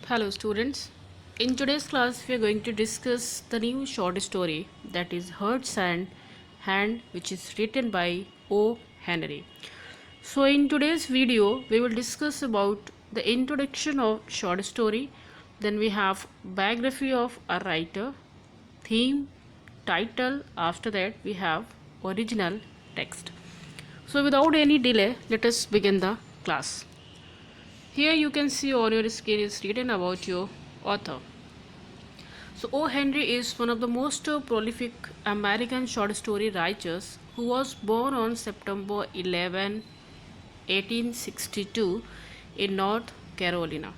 Hello students. In today's class we are going to discuss the new short story that is Hearts and Hand, which is written by O. Henry. So in today's video we will discuss about the introduction of short story, then we have biography of a writer, theme, title, after that we have original text. So without any delay let us begin the class. Here you can see on your screen is written about your author. So O. Henry is one of the most prolific American short story writers who was born on September 11, 1862 in North Carolina.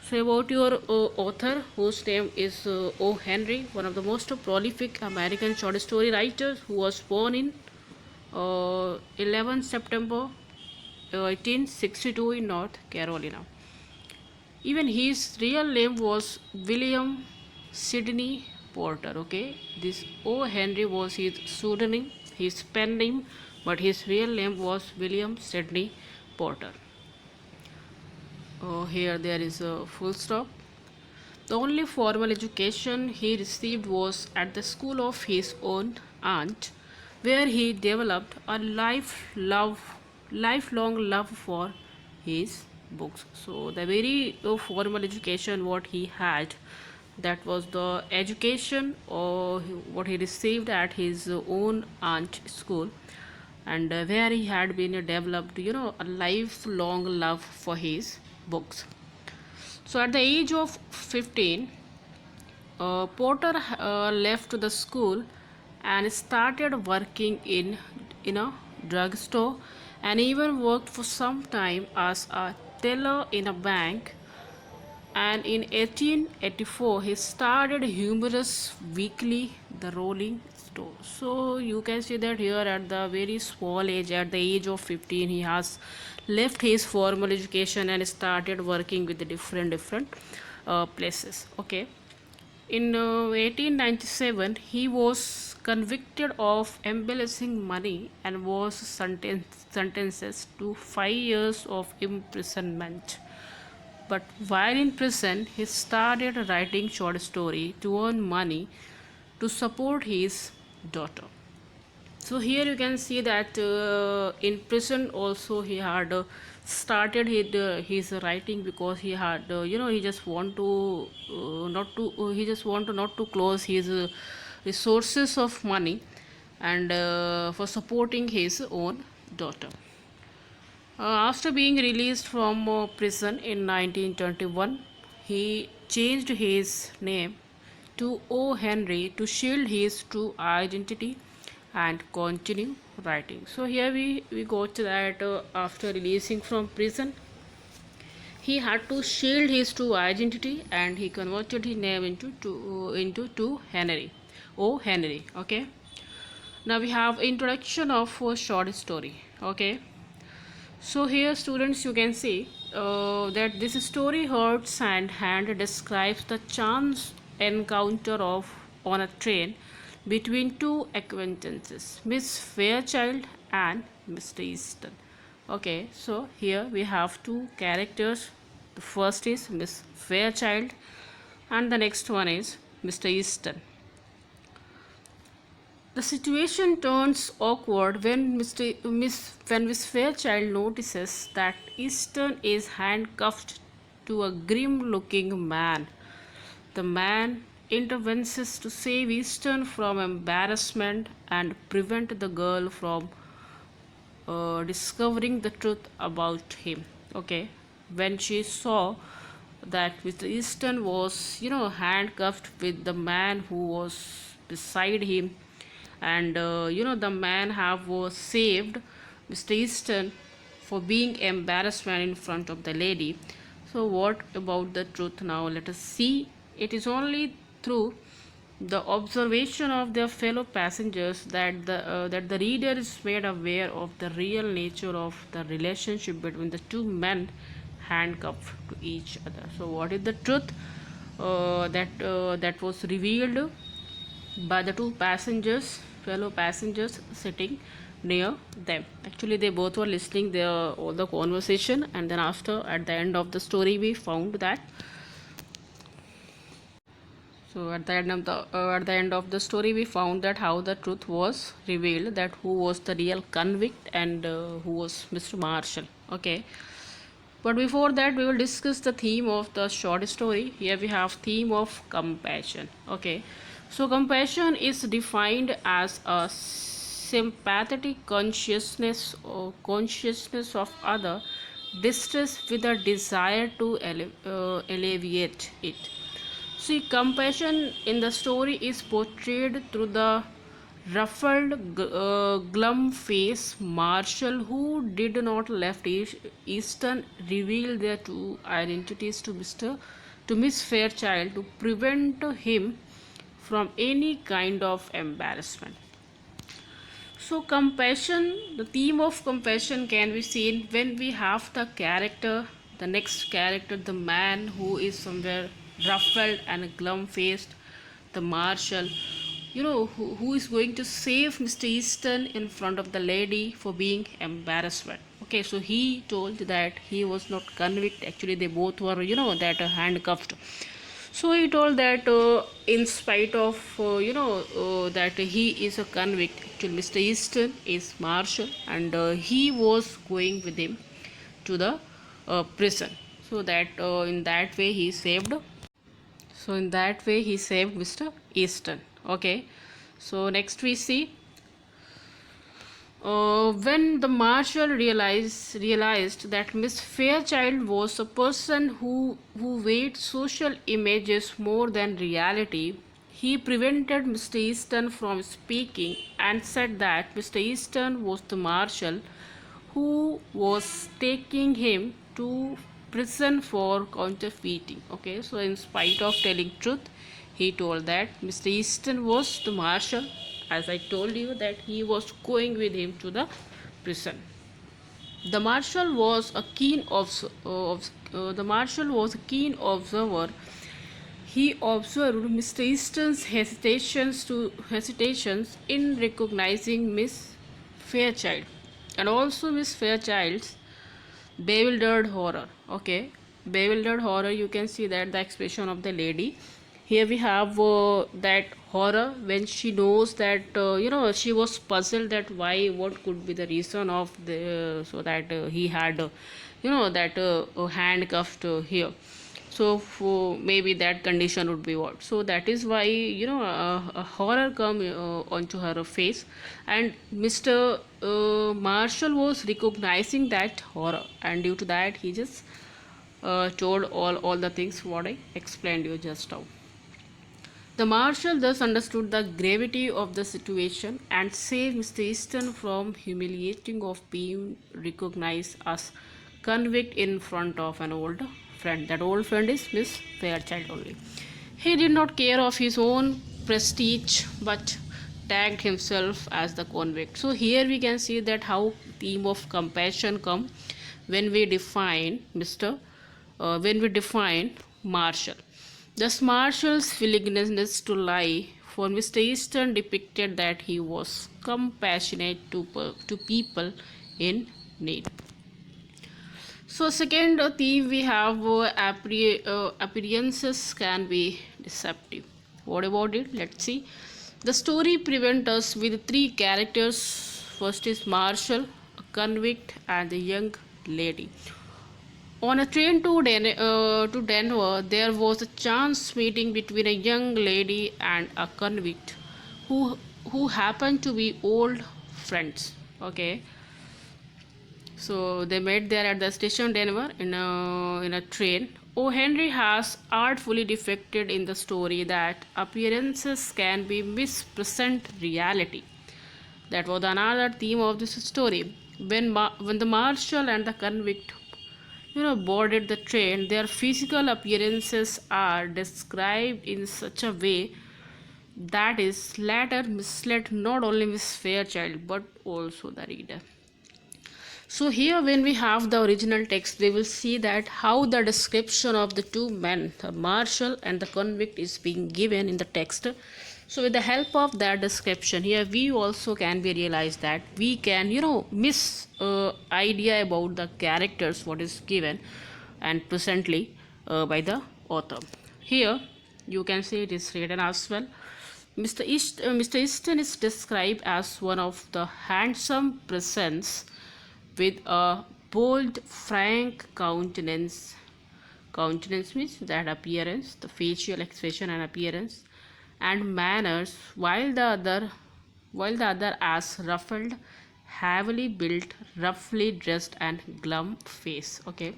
So about your author whose name is O. Henry, one of the most prolific American short story writers who was born in 11 September 1862 in North Carolina. Even his real name was William Sidney Porter. Okay, this O. Henry was his pseudonym, his pen name, but his real name was William Sidney Porter. Here there is a full stop. The only formal education he received was at the school of his own aunt, where he developed a lifelong love for his books. So the very formal education what he had, that was the education or what he received at his own aunt school, and where he had been developed a lifelong love for his books. So at the age of 15, Porter left the school and started working in a drugstore, and even worked for some time as a teller in a bank. And in 1884 he started humorous weekly The Rolling Stone. So you can see that here at the very small age, at the age of 15, he has left his formal education and started working with the different places. Okay, in 1897 he was convicted of embezzling money and was sentenced to 5 years of imprisonment. But while in prison, he started writing short story to earn money to support his daughter. So here you can see that in prison also he had started his writing, because he had he just want to not to he just want to not to close his resources of money, and for supporting his own daughter. After being released from prison in 1921, he changed his name to O. Henry to shield his true identity and continue writing. So here we got that after releasing from prison, he had to shield his true identity and he converted his name into Henry, O. Henry. Okay. Now we have introduction of a short story. Okay. So here students you can see that this story Hearts and Hand describes the chance encounter of on a train between two acquaintances, Miss Fairchild and Mr. Easton. Okay, so here we have two characters. The first is Miss Fairchild and the next one is Mr. Easton. The situation turns awkward when Miss Fairchild notices that Easton is handcuffed to a grim-looking man. The man intervenes to save Easton from embarrassment and prevent the girl from discovering the truth about him. Okay, when she saw that Mr. Easton was handcuffed with the man who was beside him, and the man have saved Mr. Easton for being embarrassment in front of the lady. So what about the truth now? Let us see. It is only through the observation of their fellow passengers that the reader is made aware of the real nature of the relationship between the two men handcuffed to each other. So what is the truth that was revealed by the two fellow passengers sitting near them? Actually they both were listening all the conversation, and then after at the end of the story we found that So at the end of the story, we found that how the truth was revealed, that who was the real convict and who was Mr. Marshall. Okay. But before that, we will discuss the theme of the short story. Here we have theme of compassion. Okay. So compassion is defined as a sympathetic consciousness of other distress with a desire to alleviate it. See, compassion in the story is portrayed through the ruffled, glum face Marshall, who did not left Easton reveal their true identities to Miss Fairchild to prevent him from any kind of embarrassment. So, compassion, the theme of compassion can be seen when we have the character, the next character, the man who is somewhere ruffled and glum faced, the marshal, who is going to save Mr. Easton in front of the lady for being embarrassment. Okay, so he told that he was not convict. Actually, they both were, that handcuffed. So he told that in spite of that he is a convict, actually Mr. Easton is marshal, and he was going with him to the prison. So that in that way he saved. So in that way he saved Mr. Easton. Okay. So next we see when the marshal realized that Miss Fairchild was a person who weighed social images more than reality, he prevented Mr. Easton from speaking and said that Mr. Easton was the marshal who was taking him to prison for counterfeiting. Okay, so in spite of telling truth, he told that Mr. Easton was the marshal, as I told you that he was going with him to the prison. The marshal was a keen observer. He observed Mr. Easton's hesitations in recognizing Miss Fairchild, and also Miss Fairchild's bewildered horror. Okay, bewildered horror, you can see that the expression of the lady. Here we have that horror when she knows that she was puzzled that why, what could be the reason of the so that he had that handcuffed here. So for maybe that condition would be what, so that is why a horror come onto her face, and Mr. Marshall was recognizing that horror, and due to that he just told all the things what I explained you just now. The marshal thus understood the gravity of the situation and saved Mr. Easton from humiliating of being recognized as convict in front of an old friend. That old friend is Miss Fairchild only. He did not care of his own prestige but tagged himself as the convict. So here we can see that how theme of compassion come when we define Marshall. Thus, Marshall's willingness to lie for Mr. Easton depicted that he was compassionate to people in need. So, second theme we have appearances can be deceptive. What about it? Let's see. The story presents us with three characters. First is Marshall, a convict, and a young lady. On a train to Denver, there was a chance meeting between a young lady and a convict who happened to be old friends. Okay, so they met there at the station Denver in a train. O. Henry has artfully depicted in the story that appearances can be mispresent reality. That was another theme of this story. When the marshal and the convict boarded the train, their physical appearances are described in such a way that is later misled not only Miss Fairchild but also the reader. So here when we have the original text, we will see that how the description of the two men, the marshal and the convict, is being given in the text. So with the help of that description, here we also can be realized that we can miss idea about the characters what is given and presently by the author. Here you can say it is written as well. Mr. Easton is described as one of the handsome presence with a bold, frank countenance. Countenance means that appearance, the facial expression and appearance, and manners, while the other as ruffled, heavily built, roughly dressed, and glum face. Okay,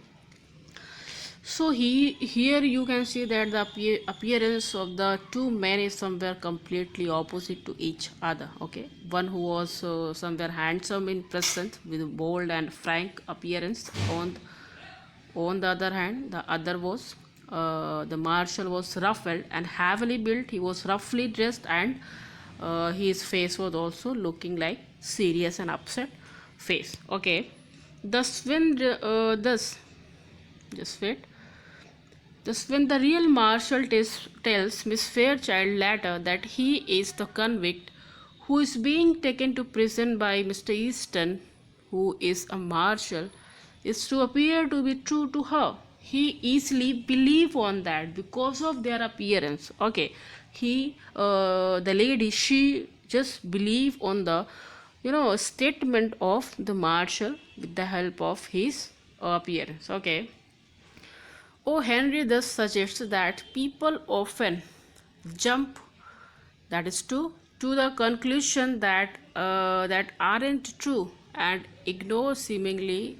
so here you can see that the appearance of the two men is somewhere completely opposite to each other. Okay, one who was somewhere handsome in presence with a bold and frank appearance. On the other hand, the other was the marshal was ruffled and heavily built. He was roughly dressed, and his face was also looking like serious and upset face. Okay, thus just wait. Thus, when the real marshal tells Miss Fairchild later that he is the convict who is being taken to prison by Mr. Easton, who is a marshal, is to appear to be true to her. He easily believe on that because of their appearance. Okay, the lady, she just believe on the statement of the marshal with the help of his appearance. Okay. O. Henry thus suggests that people often jump, that is to the conclusion that aren't true and ignore seemingly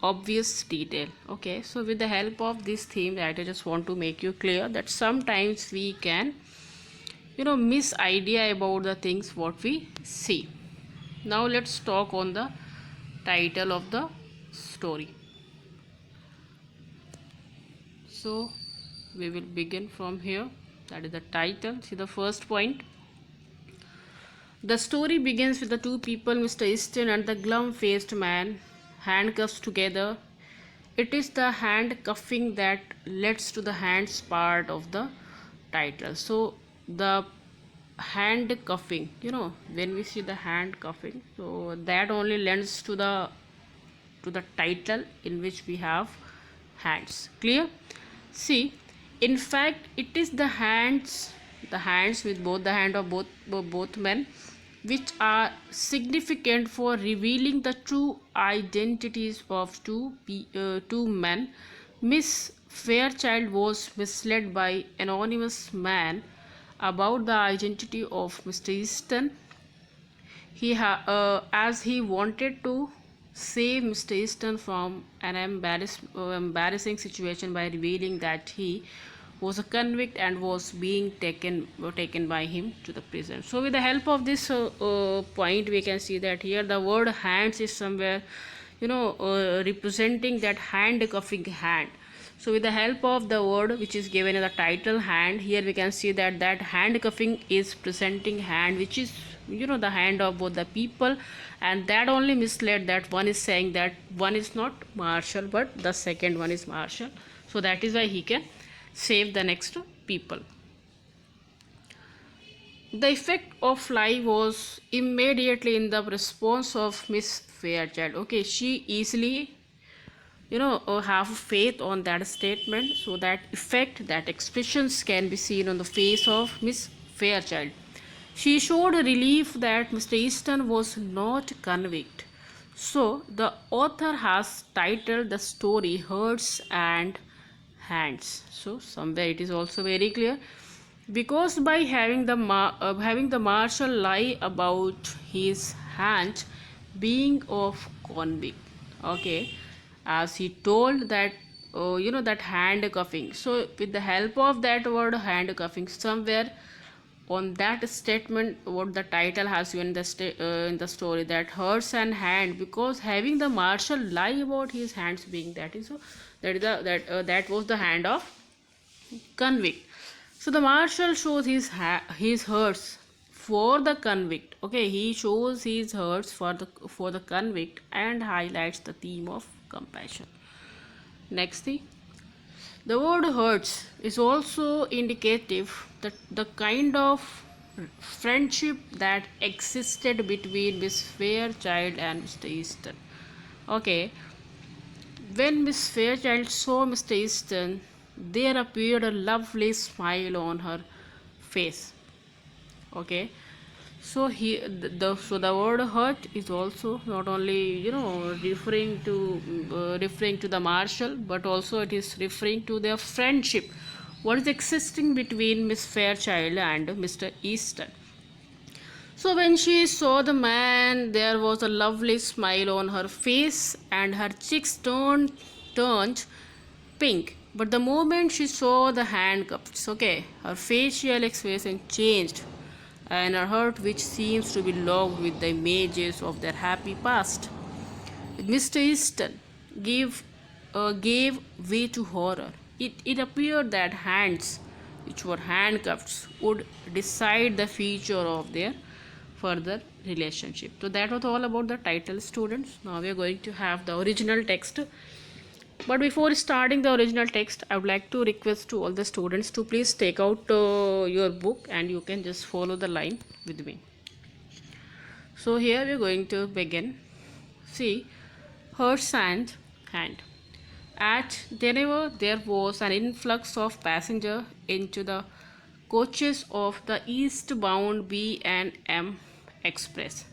obvious detail. Okay, so with the help of this theme, that I just want to make you clear that sometimes we can miss idea about the things what we see. Now let's talk on the title of the story. So we will begin from here. That is the title. See the first point. The story begins with the two people, Mr. Easton and the glum-faced man, handcuffed together. It is the handcuffing that leads to the hands part of the title. So the handcuffing, when we see the handcuffing, so that only lends to the title in which we have hands. Clear? See, in fact, it is the hands with both the hand of both men, which are significant for revealing the true identities of two men. Miss Fairchild was misled by anonymous man about the identity of Mr. Easton. As he wanted to save Mr. Easton from an embarrassing situation by revealing that he was a convict and was being taken by him to the prison. So with the help of this point, we can see that here the word hands is somewhere representing that handcuffing hand. So with the help of the word which is given in the title hand, here we can see that handcuffing is presenting hand, which is the hand of both the people, and that only misled that one is saying that one is not marshal but the second one is marshal. So that is why he can save the next people. The effect of lie was immediately in the response of Miss Fairchild. Okay, she easily have faith on that statement, so that effect, that expressions can be seen on the face of Miss Fairchild. She showed relief that Mr. Easton was not convict. So the author has titled the story Hearts and Hands. So somewhere it is also very clear, because by having the marshal lie about his hand being of convict. Okay, as he told that that handcuffing. So with the help of that word handcuffing, somewhere on that statement what the title has given in the story, that hurts and hand, because having the marshal lie about his hands being that was the hand of convict. So the marshal shows his hurts for the convict. Okay, he shows his hurts for the convict and highlights the theme of compassion. Next thing, the word hurts is also indicative that the kind of friendship that existed between Miss Fairchild and Mr. Easton. Okay, when Miss Fairchild saw Mr. Easton, there appeared a lovely smile on her face. Okay, so the word hurt is also not only referring to the marshal, but also it is referring to their friendship, what is existing between Miss Fairchild and Mr. Easton. So when she saw the man, there was a lovely smile on her face, and her cheeks turned pink. But the moment she saw the handcuffs, okay, her facial expression changed, and her heart, which seems to be locked with the images of their happy past, Mr. Easton gave way to horror. It appeared that hands, which were handcuffs, would decide the future of their further relationship. So that was all about the title, students. Now we are going to have the original text. But before starting the original text, I would like to request to all the students to please take out your book and you can just follow the line with me. So here we are going to begin. See, horse and hand. At Dover, there was an influx of passengers into the coaches of the eastbound B&M Express.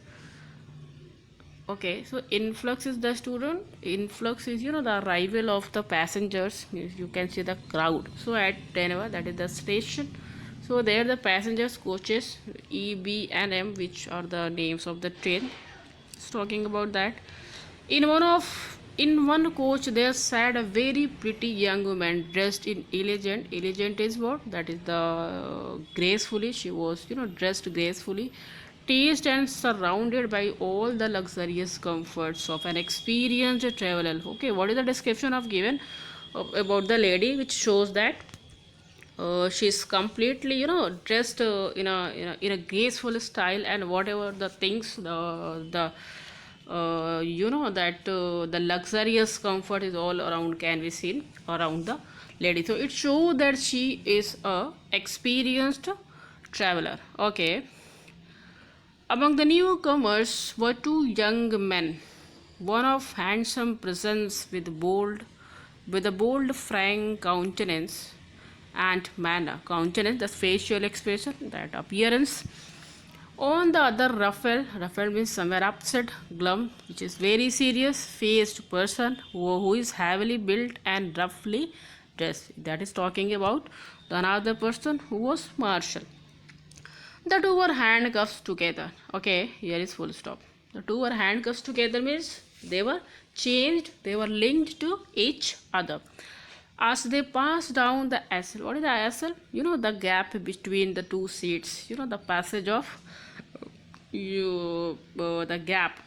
Okay, so influx is the student. Influx is the arrival of the passengers. You can see the crowd. So at Dover, that is the station. So there the passengers coaches E, B, and M, which are the names of the train. It's talking about that. In one coach there sat a very pretty young woman dressed in elegant. Elegant is what? That is the gracefully. She was dressed gracefully, teased and surrounded by all the luxurious comforts of an experienced traveler. Okay, what is the description of given about the lady, which shows that she's completely dressed in a graceful style, and whatever the things the that the luxurious comfort is all around can be seen around the lady. So it shows that she is a experienced traveler. Okay, among the newcomers were two young men, one of handsome presence with a bold frank countenance and manner. Countenance, the facial expression, that appearance. On the other, ruffled means somewhere upset, glum, which is very serious faced person who is heavily built and roughly dressed. That is talking about the another person who was Marshall. The two were handcuffed together. Okay, here is full stop. The two were handcuffed together means they were changed, they were linked to each other. As they passed down the aisle, what is the aisle? The gap between the two seats. The passage of the gap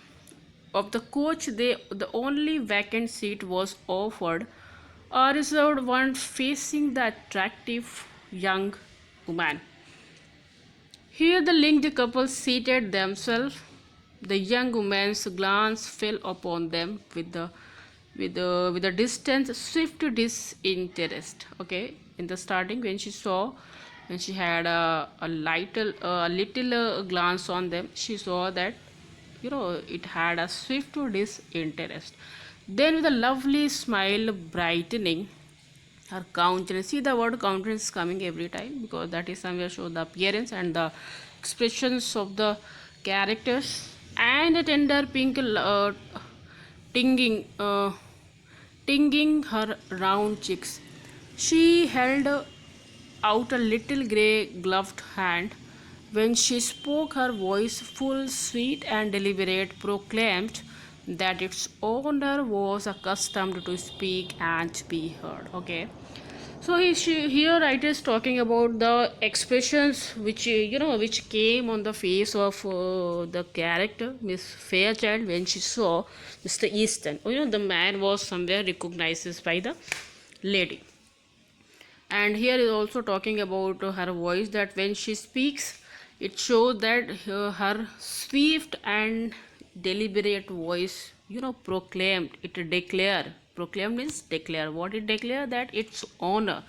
of the coach. The only vacant seat was offered, a reserved one facing the attractive young woman. Here the linked couple seated themselves. The young woman's glance fell upon them with a distant, swift disinterest. Okay, in the starting, when she had a little glance on them, she saw that it had a swift disinterest. Then with a lovely smile brightening her countenance. See, the word countenance is coming every time because that is somewhere show the appearance and the expressions of the characters, and a tender pink tinging tinging her round cheeks. She held out a little grey gloved hand. When she spoke, her voice, full, sweet, and deliberate, proclaimed that its owner was accustomed to speak and be heard. Okay, so here writer is talking about the expressions which came on the face of the character Miss Fairchild when she saw Mr. Easton. The man was somewhere recognized by the lady. And here is also talking about her voice, that when she speaks, it shows that her swift and deliberate voice proclaimed means declare. What it declare? That its owner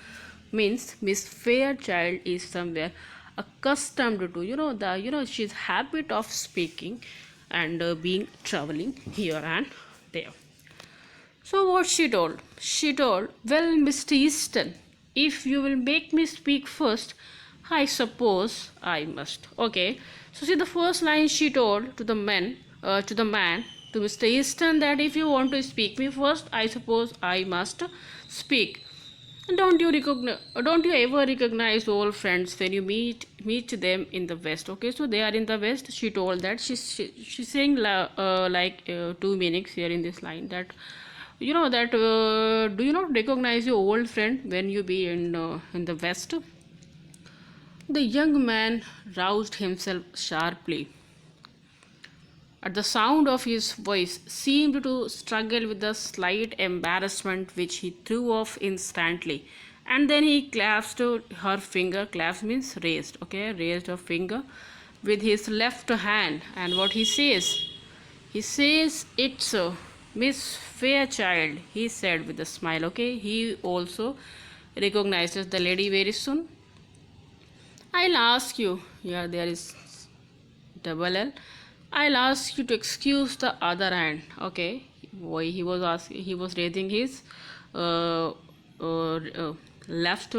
means Miss Fairchild is somewhere accustomed to she's habit of speaking and being traveling here and there. So what she told? She told, well, Mr. Easton, If you will make me speak first, I suppose I must. Okay. So see the first line she told to the man, to Mr. Easton, that if you want to speak me first, I suppose I must speak. Don't you ever recognize old friends when you meet them in the West? Okay, so they are in the West. She told that she's saying two meanings here in this line, that do you not recognize your old friend when you be in the West? The young man roused himself sharply at the sound of his voice, seemed to struggle with the slight embarrassment which he threw off instantly. And then he clasped her finger, clasped means raised, okay, raised her finger with his left hand. And what he says? He says, "It's Miss Fairchild," he said with a smile, okay. He also recognizes the lady very soon. "I'll ask you," yeah, there is double L. "I'll ask you to excuse the other hand." Okay, why he was raising his uh, left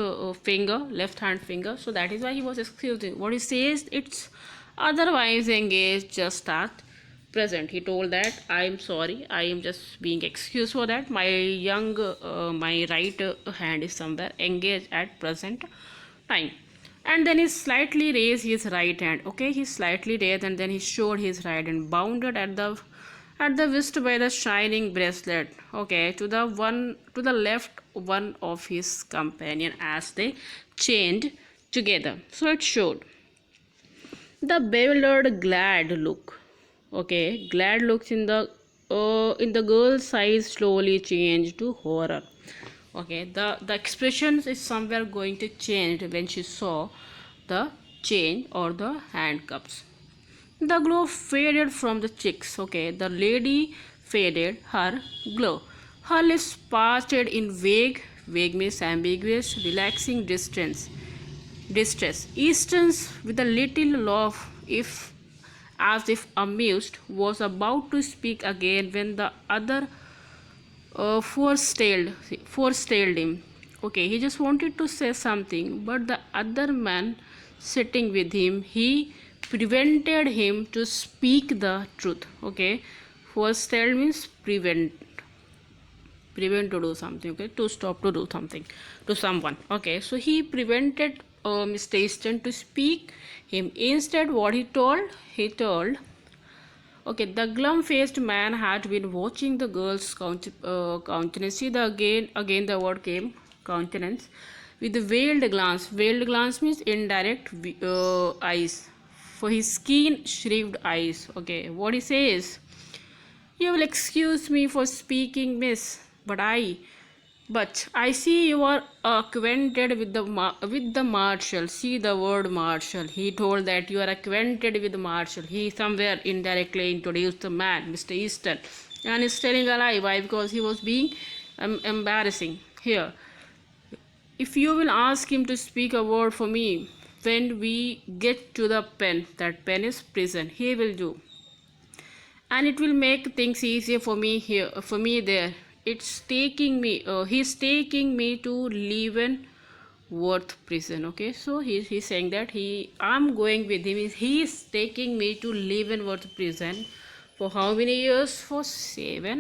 hand finger. So that is why he was excusing. What he says, "It's otherwise engaged just at present." He told that, "I am sorry, I am just being excused for that. My right hand is somewhere engaged at present time." And then he slightly raised his right hand. Okay, he slightly raised and then he showed his right hand, bounded at the wrist by the shining bracelet. Okay, to the left one of his companion as they chained together. So it showed the bewildered, glad look. Okay, glad looks in the girl's eyes slowly changed to horror. Okay, the expression is somewhere going to change when she saw the chain or the handcuffs. The glow faded from the cheeks. Okay, the lady faded her glow. Her lips parted in vague means ambiguous, relaxing distress. Easton's, with a little laugh, as if amused, was about to speak again when the other forestailed him. Okay, he just wanted to say something, but the other man sitting with him, he prevented him to speak the truth. Okay, forestailed means prevent to do something. Okay, to stop to do something to someone. Okay, so he prevented Mr. Easton to speak him. Instead, what he told. Okay, the glum-faced man had been watching the girl's countenance. See, again the word came, countenance, with a veiled glance. Veiled glance means indirect eyes. For his keen, shrewd eyes. Okay, what he says, "You will excuse me for speaking, miss, but I see you are acquainted with the marshal." See the word marshal. He told that you are acquainted with the marshal. He somewhere indirectly introduced the man, Mr. Easton, and is telling a lie. Why? Because he was being embarrassing here. "If you will ask him to speak a word for me when we get to the pen, that pen is prison, he will do, and it will make things easier for me here, for me there. He's taking me to Leavenworth prison." Okay, so he's saying that I'm going with him. He's taking me to Leavenworth prison for how many years? For 7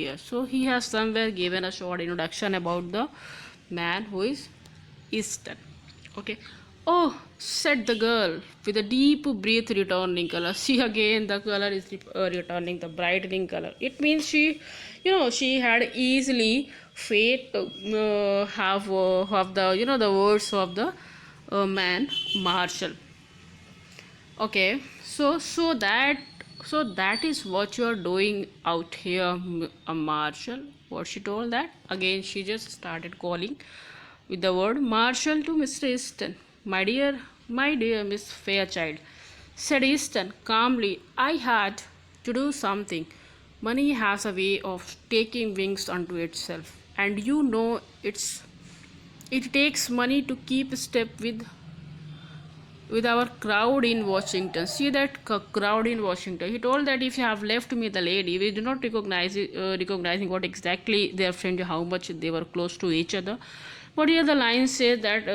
years. So he has somewhere given a short introduction about the man who is Easton. Okay. "Oh," said the girl with a deep breath, returning color. See, again the color is returning, the brightening color. It means she had easily have the words of the man Marshall. Okay, so that is what you are doing out here, Marshall. What she told that again, she just started calling with the word Marshall to Mr. Easton. My dear Miss Fairchild," said Easton calmly, "I had to do something. Money has a way of taking wings unto itself, and you know it takes money to keep step with our crowd in Washington." See that crowd in Washington. He told that if you have left me the lady, we do not recognizing what exactly their friend, how much they were close to each other. But here the line says that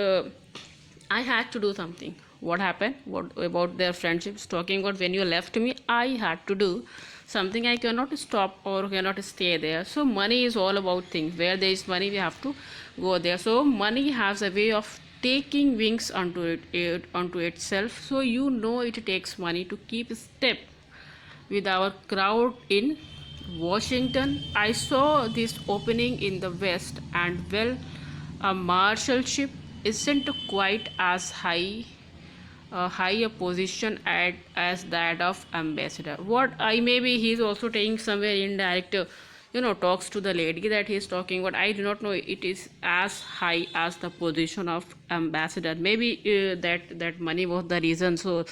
I had to do something. What happened? What about their friendships? Talking about when you left me, I had to do something. I cannot stop or cannot stay there. So money is all about things. Where there is money, we have to go there. So money has a way of taking wings onto itself. So you know it takes money to keep step with our crowd in Washington. I saw this opening in the West, and well, a marshalship isn't quite as high a position as that of ambassador. What I maybe he's also taking somewhere indirect, talks to the lady that he's talking about. I do not know it is as high as the position of ambassador. Maybe that money was the reason. So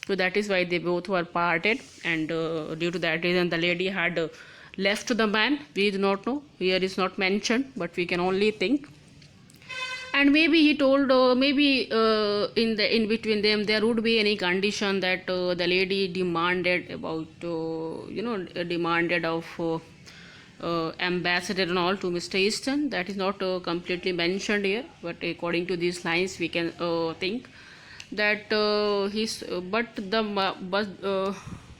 that is why they both were parted, and due to that reason, the lady had left the man. We do not know. Here is not mentioned, but we can only think. And maybe he told maybe in between them there would be any condition that the lady demanded about demanded of ambassador and all to Mr. Easton. That is not completely mentioned here, but according to these lines we can think that he's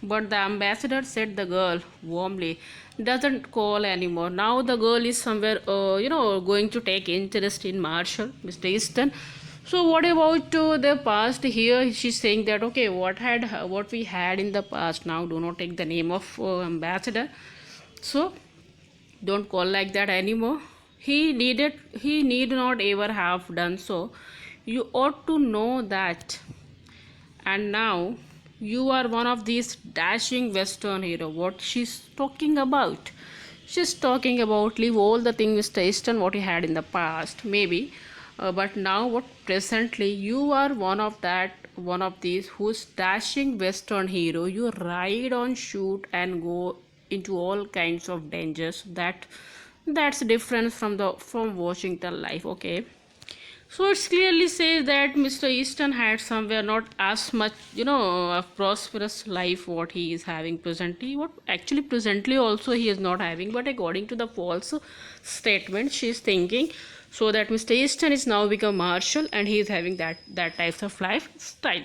but the ambassador, said the girl warmly, doesn't call anymore. Now the girl is somewhere going to take interest in Marshall, Mr. Easton. So what about the past? Here she's saying that okay, what we had in the past, now do not take the name of ambassador. So don't call like that anymore. He need not ever have done so. You ought to know that. And now you are one of these dashing Western hero. What she's talking about? She's talking about leave all the things Mr. Easton what he had in the past, maybe. But now what presently you are one of these who's dashing Western hero. You ride on, shoot, and go into all kinds of dangers. That's different from Washington life. Okay, so it clearly says that Mr. Easton had somewhere not as much, a prosperous life what he is having presently. What actually presently also he is not having, but according to the false statement, she is thinking so that Mr. Easton is now become marshal and he is having that types of lifestyle.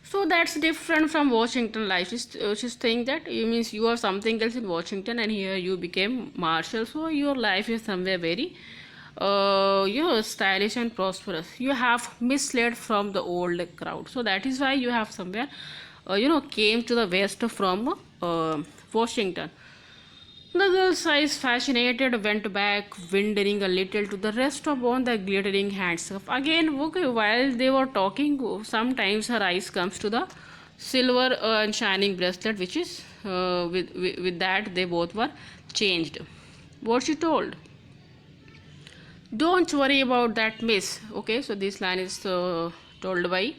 So that's different from Washington life. She's saying that you means you are something else in Washington and here you became marshal. So your life is somewhere very stylish and prosperous. You have misled from the old crowd. So that is why you have somewhere came to the west from Washington. The girl's eyes, fascinated, went back, wondering a little to the rest upon the glittering handscarf. Again, okay, while they were talking, sometimes her eyes comes to the silver and shining bracelet, which is with that they both were changed. What she told? Don't worry about that, miss. Okay, so this line is told by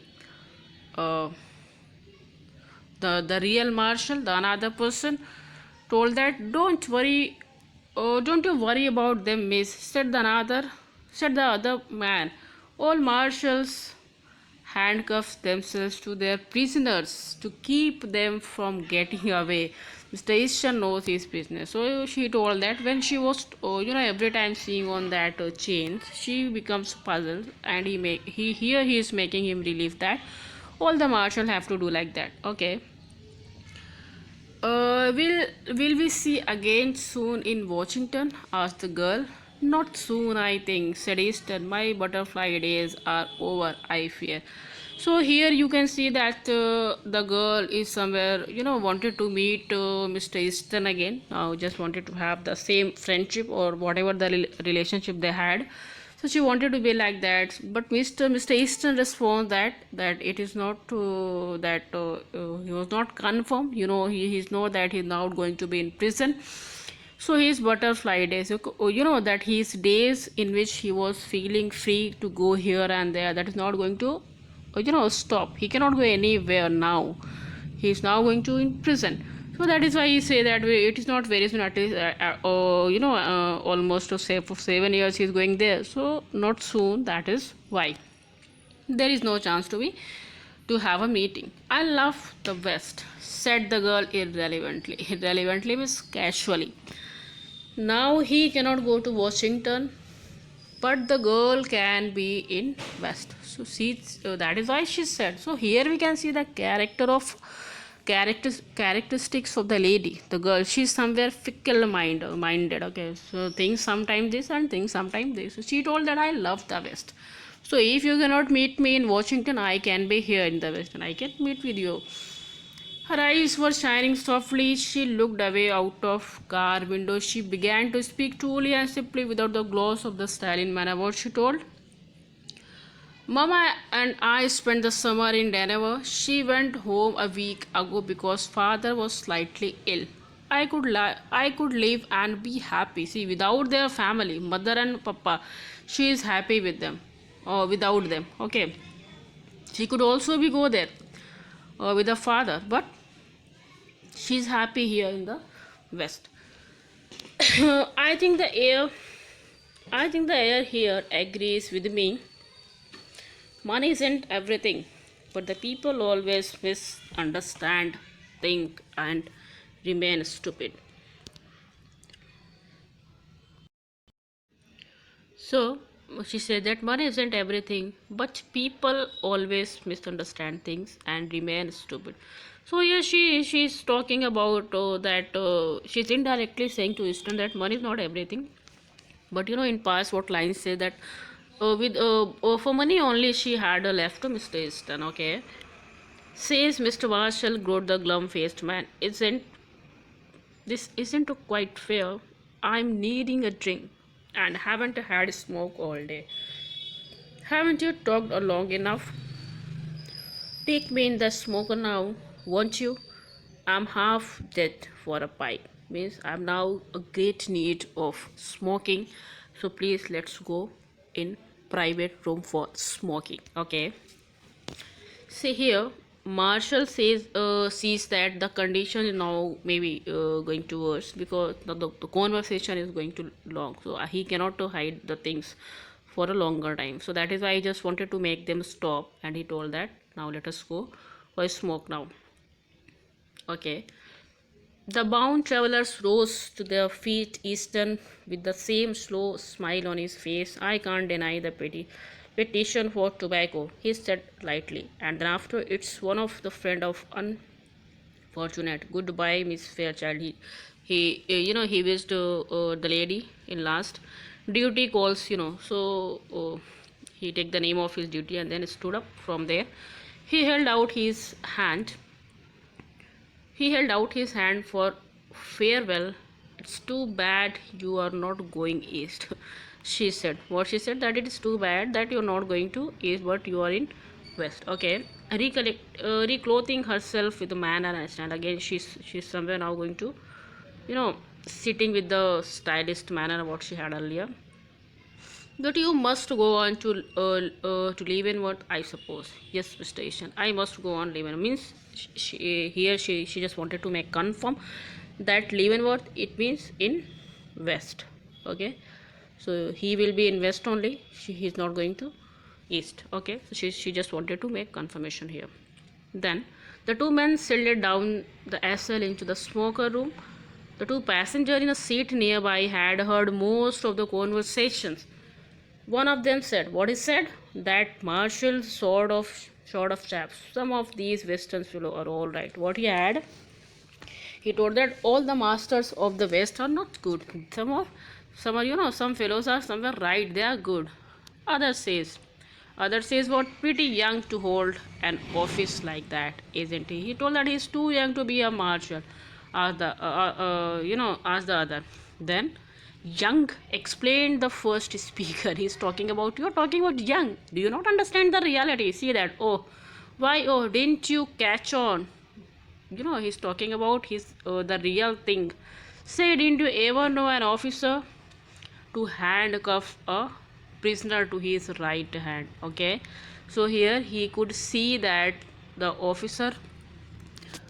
uh, the real marshal, the another person told that don't you worry about them, miss, said the other man. All marshals handcuff themselves to their prisoners to keep them from getting away. Mr. Easton knows his business. So she told that when she was, every time seeing on that chain, she becomes puzzled, and he is making him relieve that all the marshal have to do like that. Okay. Will we see again soon in Washington? Asked the girl. Not soon, I think, said Easton. My butterfly days are over, I fear. So here you can see that the girl is somewhere, wanted to meet Mr. Easton again. Now just wanted to have the same friendship or whatever the relationship they had. So she wanted to be like that, but Mr. Easton responds that it is not that he was not confirmed. He's know that he's now going to be in prison. So his butterfly days, that his days in which he was feeling free to go here and there, that is not going to stop. He cannot go anywhere now. He is now going to in prison. So that is why he say that it is not very soon, at least almost to say for 7 years he is going there. So not soon, that is why there is no chance to have a meeting. I love the West, said the girl irrelevantly. Irrelevantly means casually. Now he cannot go to Washington but the girl can be in west. So see, that is why she said. So here we can see the characteristics of the lady, the girl. She's somewhere minded. Okay, so things sometimes this and things sometimes this. So she told that I love the west. So if you cannot meet me in Washington, I can be here in the west and I can meet with you. Her eyes were shining softly. She looked away out of car window. She began to speak truly and simply without the gloss of the styling manner. What she told? Mama and I spent the summer in Denver. She went home a week ago because father was slightly ill. I could live and be happy. See, without their family, mother and papa, she is happy with them or without them. Okay, she could also be go there with the father, but she's happy here in the west. I think the air I think the air here agrees with me. Money isn't everything, but the people always misunderstand, think, and remain stupid. So she said that money isn't everything, but people always misunderstand things and remain stupid. So here she's talking about that she's indirectly saying to Easton that money is not everything. But in past, what lines say that with for money only she had left to Mr. Easton. Okay, says Mr. Marshall, growled the glum-faced man. Isn't quite fair. I'm needing a drink and haven't had smoke all day. Haven't you talked long enough? Take me in the smoker now, won't you? I'm half dead for a pipe. Means I'm now a great need of smoking. So please let's go in private room for smoking. Okay. See here, Marshall sees that the condition is now maybe going to worse because the conversation is going too long. So he cannot hide the things for a longer time. So that is why I just wanted to make them stop, and he told that now let us go for a smoke now. Okay. The bound travelers rose to their feet, Easton with the same slow smile on his face. I can't deny the petition for tobacco, he said lightly. And then after, it's one of the friend of unfortunate. Goodbye, Miss Fairchild. He wished the lady in last. Duty calls, So he take the name of his duty and then stood up from there. He held out his hand he held out his hand for farewell. It's too bad you are not going east, she said. What she said, that it is too bad that you're not going to east, but you are in west. Okay. Reclothing herself with the manner and stand. Again, she's somewhere now going to, sitting with the stylist manner what she had earlier. But you must go on to live in what I suppose. Yes, Mr. Asian, I must go on live in. Means she just wanted to make confirm that live in what it means in west. Okay, so he will be in west only. He's not going to east. Okay, so she just wanted to make confirmation here. Then the two men settled down the SL into the smoker room. The two passengers in a seat nearby had heard most of the conversations. One of them said, what he said? That Marshall sort of chaps. Some of these Western fellow are all right. What he told that all the masters of the West are not good. Some fellows are somewhere right. They are good. Others says what pretty young to hold an office like that, isn't he? He told that he's too young to be a marshal. Asked the other. Then Young, explained the first speaker. You're talking about Young. Do you not understand the reality? See that? Oh, why? Oh, didn't you catch on? He's talking about the real thing. Say, didn't you ever know an officer to handcuff a prisoner to his right hand? Okay, so here he could see that the officer,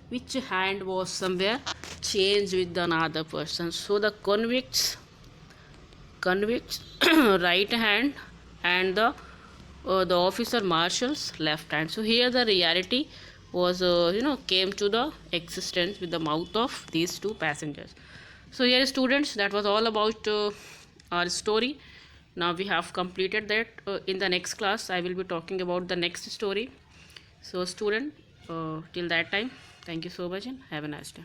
which hand was somewhere changed with another person. So the convict's right hand and the officer marshal's left hand. So here the reality was came to the existence with the mouth of these two passengers. So here students, that was all about our story. Now we have completed that. In the next class I will be talking about the next story. So student, till that time, thank you so much and have a nice day.